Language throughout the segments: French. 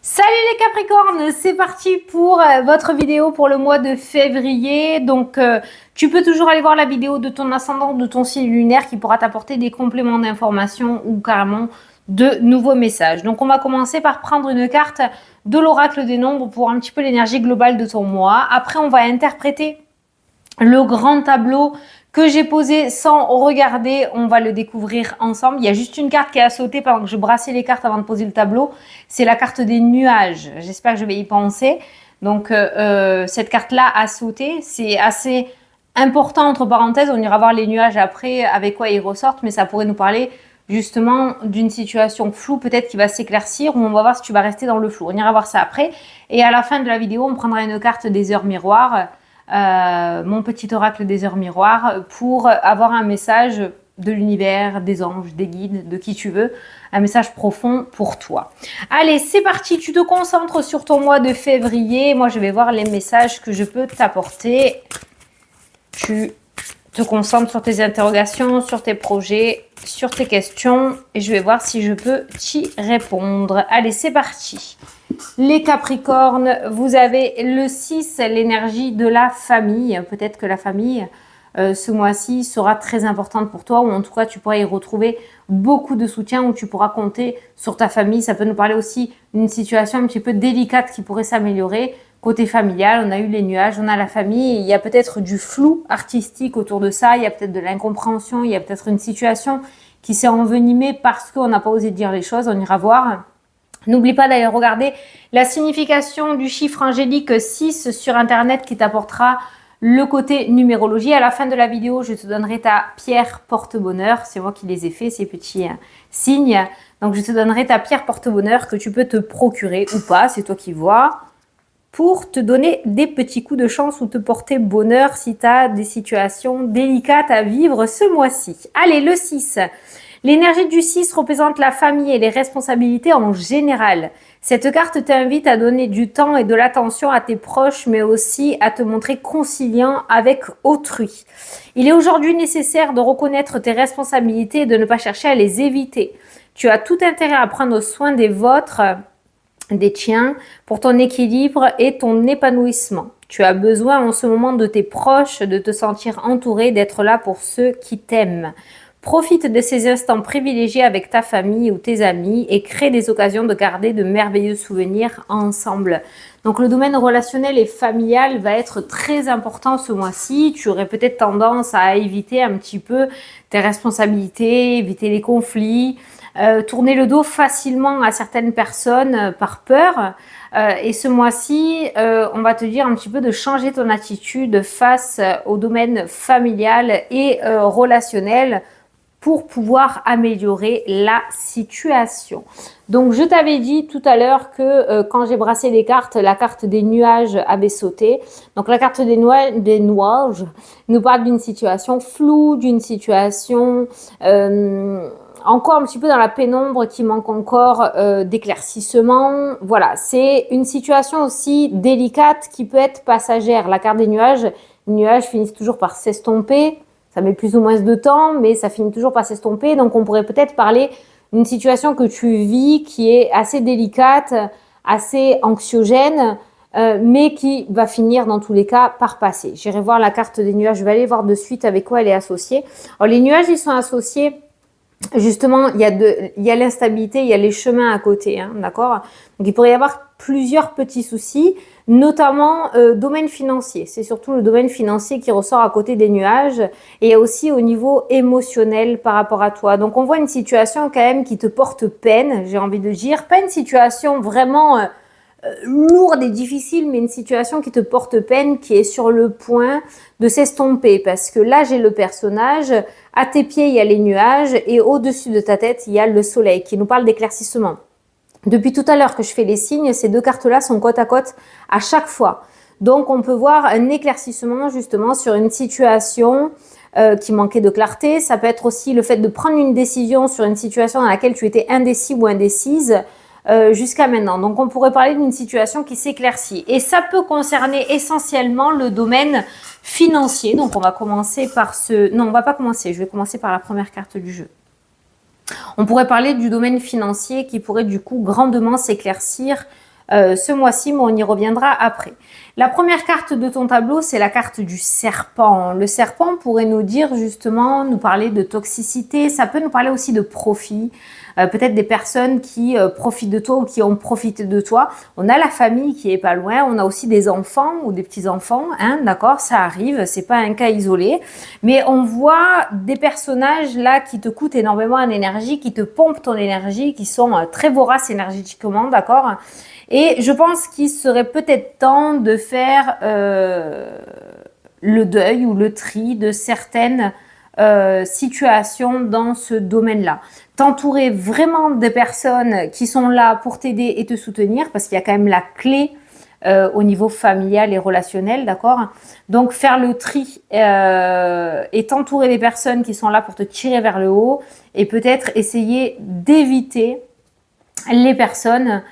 Salut les Capricornes, c'est parti pour votre vidéo pour le mois de février. Donc, tu peux toujours aller voir la vidéo de ton ascendant, de ton signe lunaire qui pourra t'apporter des compléments d'informations ou carrément de nouveaux messages. Donc, on va commencer par prendre une carte de l'oracle des nombres pour un petit peu l'énergie globale de ton mois. Après, on va interpréter le grand tableau que j'ai posé sans regarder, on va le découvrir ensemble. Il y a juste une carte qui a sauté pendant que je brassais les cartes avant de poser le tableau. C'est la carte des nuages. J'espère que je vais y penser. Donc, cette carte-là a sauté. C'est assez important, entre parenthèses. On ira voir les nuages après, avec quoi ils ressortent. Mais ça pourrait nous parler justement d'une situation floue, peut-être qui va s'éclaircir, ou on va voir si tu vas rester dans le flou. On ira voir ça après. Et à la fin de la vidéo, on prendra une carte des heures miroirs. Mon petit oracle des heures miroirs pour avoir un message de l'univers, des anges, des guides, de qui tu veux, un message profond pour toi. Allez, c'est parti, tu te concentres sur ton mois de février. Moi, je vais voir les messages que je peux t'apporter. Tu te concentres sur tes interrogations, sur tes projets, sur tes questions et je vais voir si je peux t'y répondre. Allez, c'est parti. Les Capricornes, vous avez le 6, l'énergie de la famille. Peut-être que la famille, ce mois-ci, sera très importante pour toi, ou en tout cas, tu pourras y retrouver beaucoup de soutien, ou tu pourras compter sur ta famille. Ça peut nous parler aussi d'une situation un petit peu délicate qui pourrait s'améliorer. Côté familial, on a eu les nuages, on a la famille. Il y a peut-être du flou artistique autour de ça. Il y a peut-être de l'incompréhension. Il y a peut-être une situation qui s'est envenimée parce qu'on n'a pas osé dire les choses. On ira voir. N'oublie pas d'aller regarder la signification du chiffre angélique 6 sur Internet qui t'apportera le côté numérologie. À la fin de la vidéo, je te donnerai ta pierre porte-bonheur. C'est moi qui les ai fait, ces petits signes. Donc, je te donnerai ta pierre porte-bonheur que tu peux te procurer ou pas, c'est toi qui vois, pour te donner des petits coups de chance ou te porter bonheur si tu as des situations délicates à vivre ce mois-ci. Allez, le 6. L'énergie du 6 représente la famille et les responsabilités en général. Cette carte t'invite à donner du temps et de l'attention à tes proches, mais aussi à te montrer conciliant avec autrui. Il est aujourd'hui nécessaire de reconnaître tes responsabilités et de ne pas chercher à les éviter. Tu as tout intérêt à prendre soin des vôtres, des tiens, pour ton équilibre et ton épanouissement. Tu as besoin en ce moment de tes proches, de te sentir entouré, d'être là pour ceux qui t'aiment. Profite de ces instants privilégiés avec ta famille ou tes amis et crée des occasions de garder de merveilleux souvenirs ensemble. Donc le domaine relationnel et familial va être très important ce mois-ci. Tu aurais peut-être tendance à éviter un petit peu tes responsabilités, éviter les conflits, tourner le dos facilement à certaines personnes par peur. Et ce mois-ci, on va te dire un petit peu de changer ton attitude face au domaine familial et relationnel pour pouvoir améliorer la situation. Donc, je t'avais dit tout à l'heure que quand j'ai brassé les cartes, la carte des nuages avait sauté. Donc, la carte des nuages nous parle d'une situation floue, d'une situation encore un petit peu dans la pénombre qui manque encore d'éclaircissement. Voilà, c'est une situation aussi délicate qui peut être passagère. La carte des nuages, les nuages finissent toujours par s'estomper. Ça met plus ou moins de temps, mais ça finit toujours par s'estomper. Donc, on pourrait peut-être parler d'une situation que tu vis qui est assez délicate, assez anxiogène, mais qui va finir dans tous les cas par passer. J'irai voir la carte des nuages. Je vais aller voir de suite avec quoi elle est associée. Alors, les nuages, ils sont associés. Justement, il y a l'instabilité, il y a les chemins à côté, hein, d'accord? Donc, il pourrait y avoir plusieurs petits soucis, notamment domaine financier. C'est surtout le domaine financier qui ressort à côté des nuages et aussi au niveau émotionnel par rapport à toi. Donc, on voit une situation quand même qui te porte peine, j'ai envie de dire. Pas une situation vraiment lourde et difficile, mais une situation qui te porte peine, qui est sur le point de s'estomper. Parce que là, j'ai le personnage, à tes pieds, il y a les nuages, et au-dessus de ta tête, il y a le soleil, qui nous parle d'éclaircissement. Depuis tout à l'heure que je fais les signes, ces deux cartes-là sont côte à côte à chaque fois. Donc, on peut voir un éclaircissement, justement, sur une situation qui manquait de clarté. Ça peut être aussi le fait de prendre une décision sur une situation dans laquelle tu étais indécis ou indécise, jusqu'à maintenant. Donc, on pourrait parler d'une situation qui s'éclaircit. Et ça peut concerner essentiellement le domaine financier. Donc, on va commencer par ce... Non, on va pas commencer. Je vais commencer par la première carte du jeu. On pourrait parler du domaine financier qui pourrait du coup grandement s'éclaircir ce mois-ci, mais on y reviendra après. La première carte de ton tableau, c'est la carte du serpent. Le serpent pourrait nous dire justement, nous parler de toxicité, ça peut nous parler aussi de profit, peut-être des personnes qui profitent de toi ou qui ont profité de toi. On a la famille qui est pas loin, on a aussi des enfants ou des petits-enfants, hein, d'accord, ça arrive, c'est pas un cas isolé, mais on voit des personnages là qui te coûtent énormément en énergie, qui te pompent ton énergie, qui sont très voraces énergétiquement, d'accord. Et je pense qu'il serait peut-être temps de faire le deuil ou le tri de certaines situations dans ce domaine-là. T'entourer vraiment des personnes qui sont là pour t'aider et te soutenir, parce qu'il y a quand même la clé au niveau familial et relationnel, d'accord? Donc faire le tri et t'entourer des personnes qui sont là pour te tirer vers le haut et peut-être essayer d'éviter les personnes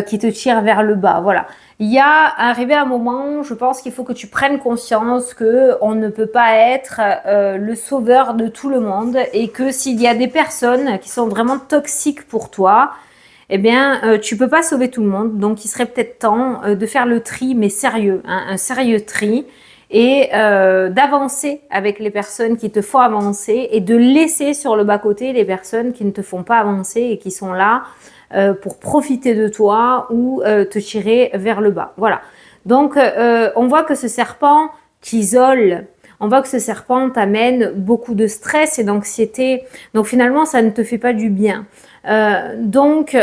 qui te tirent vers le bas. Voilà. Il y a arrivé un moment, je pense qu'il faut que tu prennes conscience que on ne peut pas être le sauveur de tout le monde et que s'il y a des personnes qui sont vraiment toxiques pour toi, eh bien, tu peux pas sauver tout le monde. Donc, il serait peut-être temps de faire le tri, mais sérieux, hein, un sérieux tri et d'avancer avec les personnes qui te font avancer et de laisser sur le bas-côté les personnes qui ne te font pas avancer et qui sont là pour profiter de toi ou te tirer vers le bas. Voilà. Donc, on voit que ce serpent t'isole. On voit que ce serpent t'amène beaucoup de stress et d'anxiété. Donc, finalement, ça ne te fait pas du bien. Donc,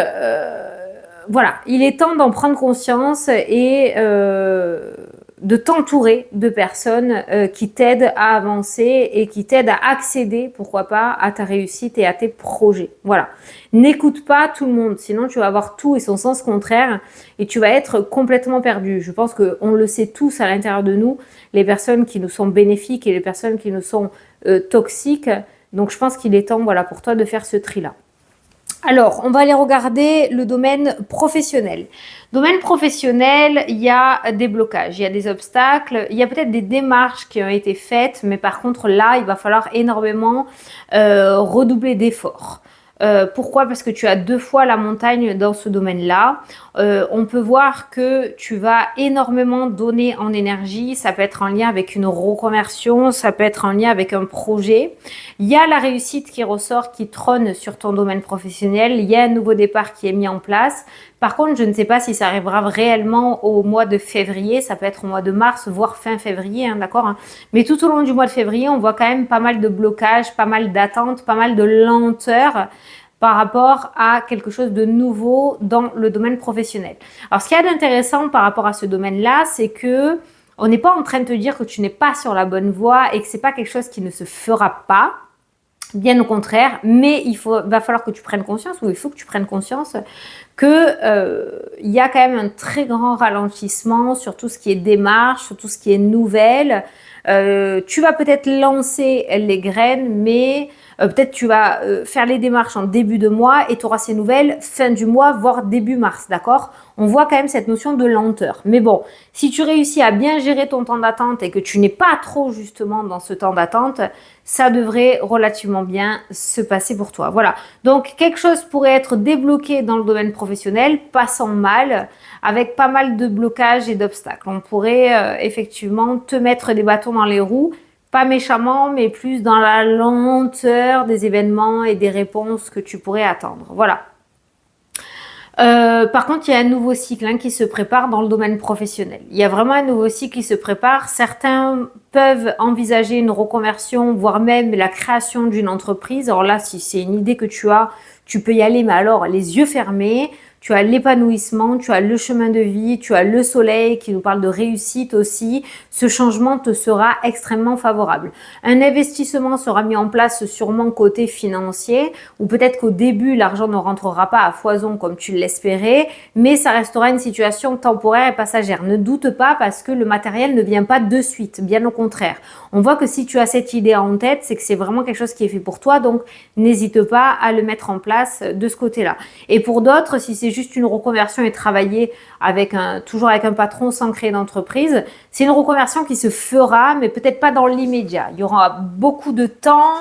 voilà. Il est temps d'en prendre conscience et de t'entourer de personnes qui t'aident à avancer et qui t'aident à accéder, pourquoi pas, à ta réussite et à tes projets. Voilà. N'écoute pas tout le monde, sinon tu vas avoir tout et son sens contraire et tu vas être complètement perdu. Je pense qu'on le sait tous à l'intérieur de nous, les personnes qui nous sont bénéfiques et les personnes qui nous sont toxiques. Donc je pense qu'il est temps, voilà, pour toi de faire ce tri-là. Alors, on va aller regarder le domaine professionnel. Domaine professionnel, il y a des blocages, il y a des obstacles, il y a peut-être des démarches qui ont été faites, mais par contre là, il va falloir énormément redoubler d'efforts. Pourquoi? Parce que tu as 2 fois la montagne dans ce domaine-là. On peut voir que tu vas énormément donner en énergie. Ça peut être en lien avec une reconversion, ça peut être en lien avec un projet. Il y a la réussite qui ressort, qui trône sur ton domaine professionnel. Il y a un nouveau départ qui est mis en place. Par contre, je ne sais pas si ça arrivera réellement au mois de février. Ça peut être au mois de mars, voire fin février, hein, d'accord, hein. Mais tout au long du mois de février, on voit quand même pas mal de blocages, pas mal d'attentes, pas mal de lenteur par rapport à quelque chose de nouveau dans le domaine professionnel. Alors, ce qu'il y a d'intéressant par rapport à ce domaine-là, c'est que on n'est pas en train de te dire que tu n'es pas sur la bonne voie et que c'est pas quelque chose qui ne se fera pas. Bien au contraire, mais va falloir que tu prennes conscience, ou il faut que tu prennes conscience que il y a quand même un très grand ralentissement sur tout ce qui est démarche, sur tout ce qui est nouvelle. Tu vas peut-être lancer les graines, mais peut-être tu vas faire les démarches en début de mois et tu auras ces nouvelles fin du mois, voire début mars, d'accord? On voit quand même cette notion de lenteur. Mais bon, si tu réussis à bien gérer ton temps d'attente et que tu n'es pas trop justement dans ce temps d'attente, ça devrait relativement bien se passer pour toi. Voilà. Donc, quelque chose pourrait être débloqué dans le domaine professionnel, pas sans mal, avec pas mal de blocages et d'obstacles. On pourrait effectivement te mettre des bâtons dans les roues, pas méchamment, mais plus dans la lenteur des événements et des réponses que tu pourrais attendre. Voilà. Par contre, il y a un nouveau cycle qui se prépare dans le domaine professionnel. Il y a vraiment un nouveau cycle qui se prépare. Certains peuvent envisager une reconversion, voire même la création d'une entreprise. Alors là, si c'est une idée que tu as, tu peux y aller, mais alors les yeux fermés. Tu as l'épanouissement, tu as le chemin de vie, tu as le soleil qui nous parle de réussite aussi. Ce changement te sera extrêmement favorable. Un investissement sera mis en place sûrement côté financier, ou peut-être qu'au début, l'argent ne rentrera pas à foison comme tu l'espérais, mais ça restera une situation temporaire et passagère. Ne doute pas parce que le matériel ne vient pas de suite, bien au contraire. On voit que si tu as cette idée en tête, c'est que c'est vraiment quelque chose qui est fait pour toi, donc n'hésite pas à le mettre en place de ce côté-là. Et pour d'autres, si c'est c'est juste une reconversion et travailler avec toujours avec un patron sans créer d'entreprise, c'est une reconversion qui se fera, mais peut-être pas dans l'immédiat. Il y aura beaucoup de temps,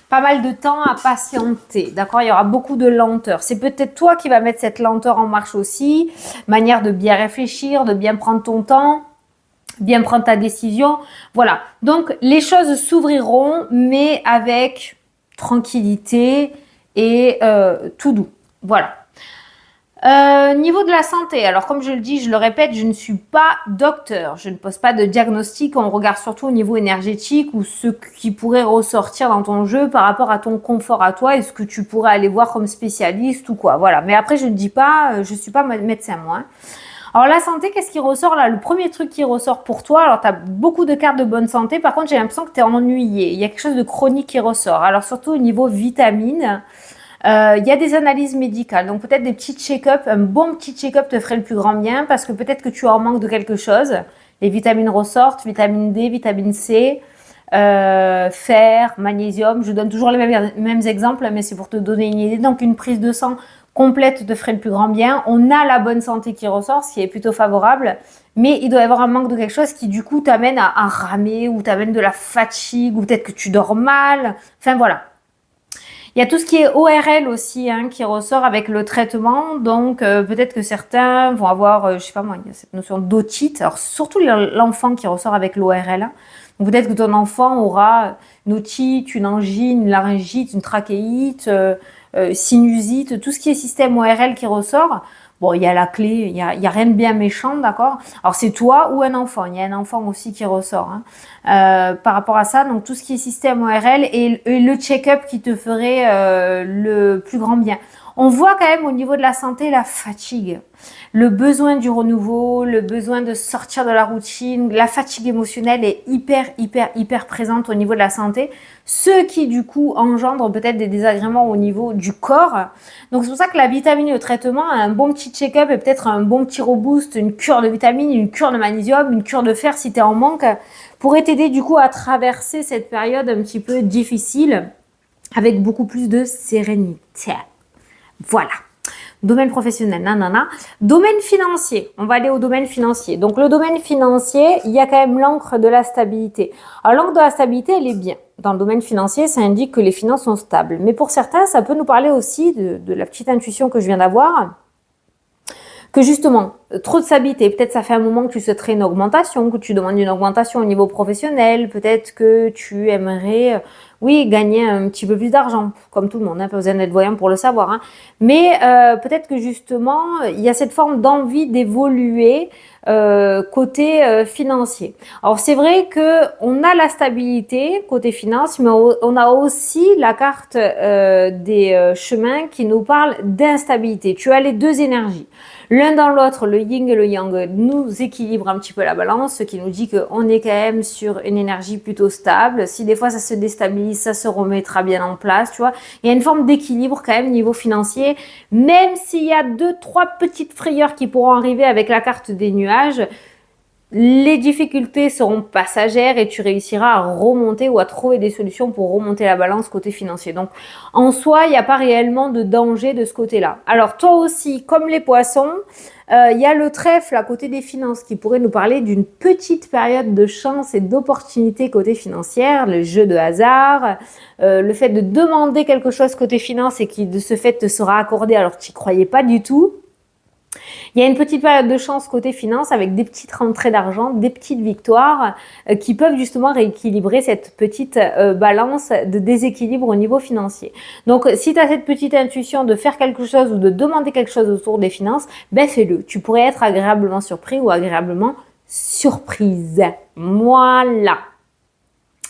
pas mal de temps à patienter, d'accord? Il y aura beaucoup de lenteur. C'est peut-être toi qui vas mettre cette lenteur en marche aussi, manière de bien réfléchir, de bien prendre ton temps, bien prendre ta décision. Voilà. Donc, les choses s'ouvriront, mais avec tranquillité et tout doux. Voilà. Niveau de la santé, alors comme je le dis, je le répète, je ne suis pas docteur, je ne pose pas de diagnostic, on regarde surtout au niveau énergétique ou ce qui pourrait ressortir dans ton jeu par rapport à ton confort à toi et ce que tu pourrais aller voir comme spécialiste ou quoi, voilà. Mais après, je ne dis pas, je suis pas médecin moi. Hein. Alors la santé, qu'est-ce qui ressort là? Le premier truc qui ressort pour toi, alors tu as beaucoup de cartes de bonne santé, par contre j'ai l'impression que tu es ennuyé, il y a quelque chose de chronique qui ressort, alors surtout au niveau vitamines. Il y a des analyses médicales, donc peut-être des petits check-up, un bon petit check-up te ferait le plus grand bien parce que peut-être que tu es en manque de quelque chose. Les vitamines ressortent, vitamine D, vitamine C, fer, magnésium. Je donne toujours les mêmes exemples, mais c'est pour te donner une idée. Donc une prise de sang complète te ferait le plus grand bien. On a la bonne santé qui ressort, ce qui est plutôt favorable, mais il doit y avoir un manque de quelque chose qui du coup t'amène à ramer ou t'amène de la fatigue ou peut-être que tu dors mal. Enfin voilà. Il y a tout ce qui est ORL aussi hein, qui ressort avec le traitement. Donc, peut-être que certains vont avoir, je sais pas moi, il y a cette notion d'otite. Alors, surtout l'enfant qui ressort avec l'ORL. Hein. Donc, peut-être que ton enfant aura une otite, une angine, une laryngite, une trachéite, sinusite, tout ce qui est système ORL qui ressort. Bon, il y a la clé, il y a rien de bien méchant, d'accord? Alors, c'est toi ou un enfant. Il y a un enfant aussi qui ressort. Hein. Par rapport à ça, donc tout ce qui est système ORL et le check-up qui te ferait le plus grand bien. On voit quand même au niveau de la santé la fatigue, le besoin du renouveau, le besoin de sortir de la routine, la fatigue émotionnelle est hyper présente au niveau de la santé, ce qui du coup engendre peut-être des désagréments au niveau du corps. Donc c'est pour ça que la vitamine et le traitement, un bon petit check-up et peut-être un bon petit reboost, une cure de vitamine, une cure de magnésium, une cure de fer si tu es en manque, pourrait t'aider du coup à traverser cette période un petit peu difficile avec beaucoup plus de sérénité. Voilà. Domaine professionnel, nanana. Domaine financier, on va aller au domaine financier. Donc le domaine financier, il y a quand même l'encre de la stabilité. Alors l'encre de la stabilité, elle est bien. Dans le domaine financier, ça indique que les finances sont stables. Mais pour certains, ça peut nous parler aussi de la petite intuition que je viens d'avoir. Que justement, trop de stabilité, peut-être ça fait un moment que tu souhaiterais une augmentation, que tu demandes une augmentation au niveau professionnel, peut-être que tu aimerais, oui, gagner un petit peu plus d'argent, comme tout le monde, hein, pas besoin d'être voyant pour le savoir, hein. Mais peut-être que justement, il y a cette forme d'envie d'évoluer côté financier. Alors c'est vrai que on a la stabilité côté finance, mais on a aussi la carte des chemins qui nous parle d'instabilité. Tu as les deux énergies. L'un dans l'autre, le yin et le yang nous équilibrent un petit peu la balance, ce qui nous dit qu'on est quand même sur une énergie plutôt stable. Si des fois ça se déstabilise, ça se remettra bien en place, tu vois. Il y a une forme d'équilibre quand même niveau financier, même s'il y a 2-3 petites frayeurs qui pourront arriver avec la carte des nuages. Les difficultés seront passagères et tu réussiras à remonter ou à trouver des solutions pour remonter la balance côté financier. Donc, en soi, il n'y a pas réellement de danger de ce côté-là. Alors, toi aussi, comme les poissons, il y a le trèfle à côté des finances qui pourrait nous parler d'une petite période de chance et d'opportunité côté financière, le jeu de hasard, le fait de demander quelque chose côté finance et qui de ce fait te sera accordé alors que tu n'y croyais pas du tout. Il y a une petite période de chance côté finance avec des petites rentrées d'argent, des petites victoires qui peuvent justement rééquilibrer cette petite balance de déséquilibre au niveau financier. Donc, si tu as cette petite intuition de faire quelque chose ou de demander quelque chose autour des finances, ben fais-le. Tu pourrais être agréablement surpris ou agréablement surprise. Voilà.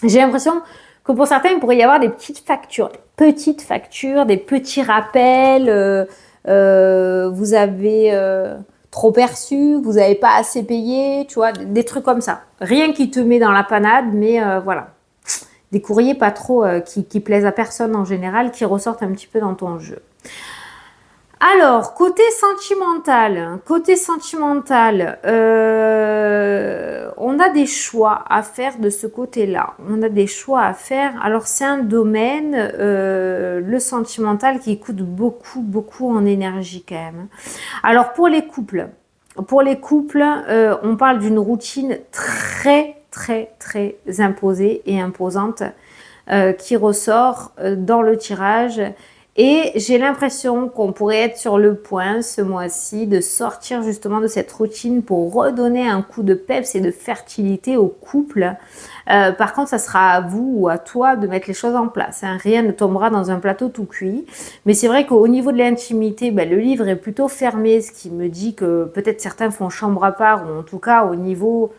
J'ai l'impression que pour certains, il pourrait y avoir des petites factures, des petits rappels. Vous avez trop perçu, vous n'avez pas assez payé, tu vois, des trucs comme ça. Rien qui te met dans la panade, mais voilà. Des courriers pas trop qui plaisent à personne en général, qui ressortent un petit peu dans ton jeu. Alors, côté sentimental, on a des choix à faire de ce côté-là. On a des choix à faire. Alors, c'est un domaine, le sentimental, qui coûte beaucoup, beaucoup en énergie quand même. Alors, pour les couples, on parle d'une routine très, très, très imposée et imposante qui ressort dans le tirage. Et j'ai l'impression qu'on pourrait être sur le point ce mois-ci de sortir justement de cette routine pour redonner un coup de peps et de fertilité au couple. Par contre, ça sera à vous ou à toi de mettre les choses en place, hein. Rien ne tombera dans un plateau tout cuit. Mais c'est vrai qu'au niveau de l'intimité, ben, le livre est plutôt fermé, ce qui me dit que peut-être certains font chambre à part, ou en tout cas au niveau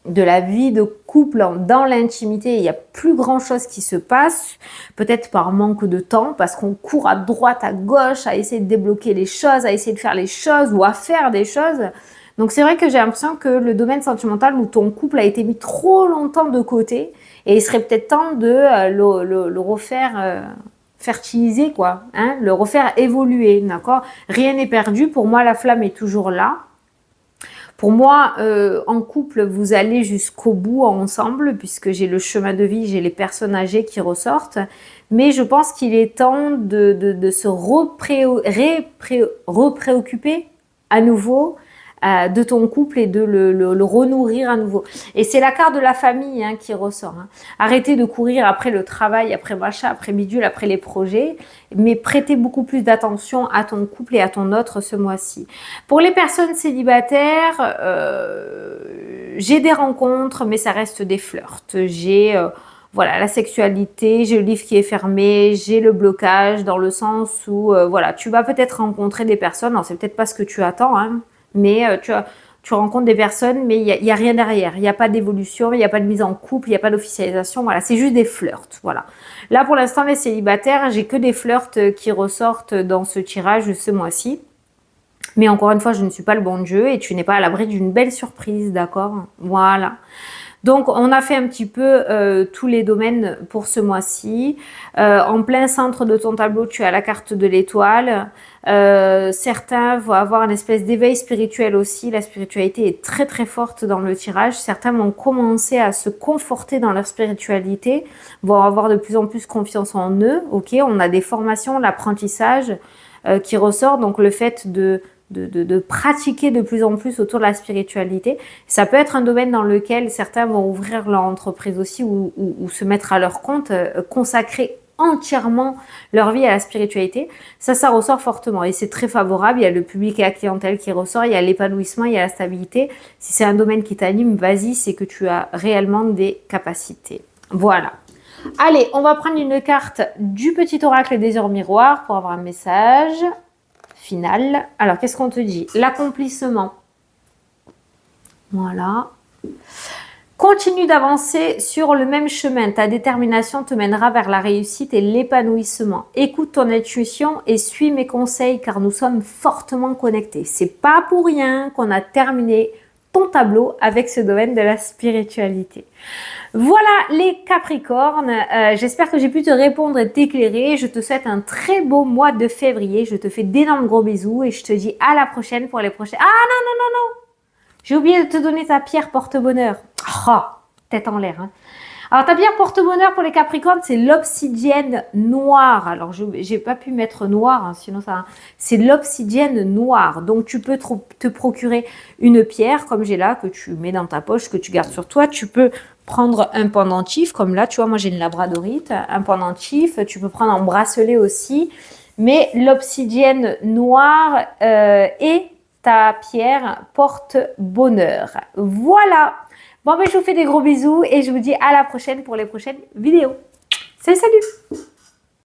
de la vie de couple dans l'intimité, il n'y a plus grand chose qui se passe, peut-être par manque de temps, parce qu'on court à droite, à gauche, à essayer de débloquer les choses, à essayer de faire les choses ou à faire des choses. Donc c'est vrai que j'ai l'impression que le domaine sentimental où ton couple a été mis trop longtemps de côté, et il serait peut-être temps de le refaire fertiliser, quoi, hein, le refaire évoluer, d'accord? Rien n'est perdu, pour moi la flamme est toujours là. Pour moi, en couple, vous allez jusqu'au bout ensemble, puisque j'ai le chemin de vie, j'ai les personnes âgées qui ressortent. Mais je pense qu'il est temps de se repréoccuper à nouveau de ton couple et de le renourrir à nouveau. Et c'est la carte de la famille, hein, qui ressort, hein. Arrêtez de courir après le travail, après machin, après bidule, après les projets, mais prêtez beaucoup plus d'attention à ton couple et à ton autre ce mois-ci. Pour les personnes célibataires, j'ai des rencontres, mais ça reste des flirts. J'ai voilà, la sexualité, j'ai le livre qui est fermé, j'ai le blocage dans le sens où voilà, tu vas peut-être rencontrer des personnes, alors c'est peut-être pas ce que tu attends, hein, mais tu rencontres des personnes, mais il y a rien derrière. Il n'y a pas d'évolution, il n'y a pas de mise en couple, il n'y a pas d'officialisation. Voilà, c'est juste des flirts. Voilà. Là, pour l'instant, les célibataires, j'ai que des flirts qui ressortent dans ce tirage ce mois-ci. Mais encore une fois, je ne suis pas le bon Dieu et tu n'es pas à l'abri d'une belle surprise, d'accord? Voilà. Donc, on a fait un petit peu tous les domaines pour ce mois-ci. En plein centre de ton tableau, tu as la carte de l'étoile. Certains vont avoir une espèce d'éveil spirituel aussi. La spiritualité est très très forte dans le tirage. Certains vont commencer à se conforter dans leur spiritualité, vont avoir de plus en plus confiance en eux. Ok, on a des formations, l'apprentissage qui ressort. Donc, le fait de pratiquer de plus en plus autour de la spiritualité. Ça peut être un domaine dans lequel certains vont ouvrir leur entreprise aussi ou se mettre à leur compte, consacrer entièrement leur vie à la spiritualité. Ça ressort fortement et c'est très favorable. Il y a le public et la clientèle qui ressort, il y a l'épanouissement, il y a la stabilité. Si c'est un domaine qui t'anime, vas-y, c'est que tu as réellement des capacités. Voilà. Allez, on va prendre une carte du petit oracle des heures miroirs pour avoir un message final. Alors, qu'est-ce qu'on te dit? L'accomplissement. Voilà. Continue d'avancer sur le même chemin. Ta détermination te mènera vers la réussite et l'épanouissement. Écoute ton intuition et suis mes conseils car nous sommes fortement connectés. C'est pas pour rien qu'on a terminé ton tableau avec ce domaine de la spiritualité. Voilà les Capricornes, j'espère que j'ai pu te répondre et t'éclairer. Je te souhaite un très beau mois de février. Je te fais d'énormes gros bisous et je te dis à la prochaine pour les prochains... Ah non, non, non, non! J'ai oublié de te donner ta pierre porte-bonheur. Ah, tête en l'air, hein. Alors, ta pierre porte-bonheur pour les Capricornes, c'est l'obsidienne noire. Alors, j'ai pas pu mettre noir, hein, sinon ça... C'est l'obsidienne noire. Donc, tu peux te procurer une pierre, comme j'ai là, que tu mets dans ta poche, que tu gardes sur toi. Tu peux prendre un pendentif, comme là, tu vois, moi, j'ai une labradorite, un pendentif. Tu peux prendre un bracelet aussi. Mais l'obsidienne noire est ta pierre porte-bonheur. Voilà. Bon, ben, je vous fais des gros bisous et je vous dis à la prochaine pour les prochaines vidéos. Salut, salut!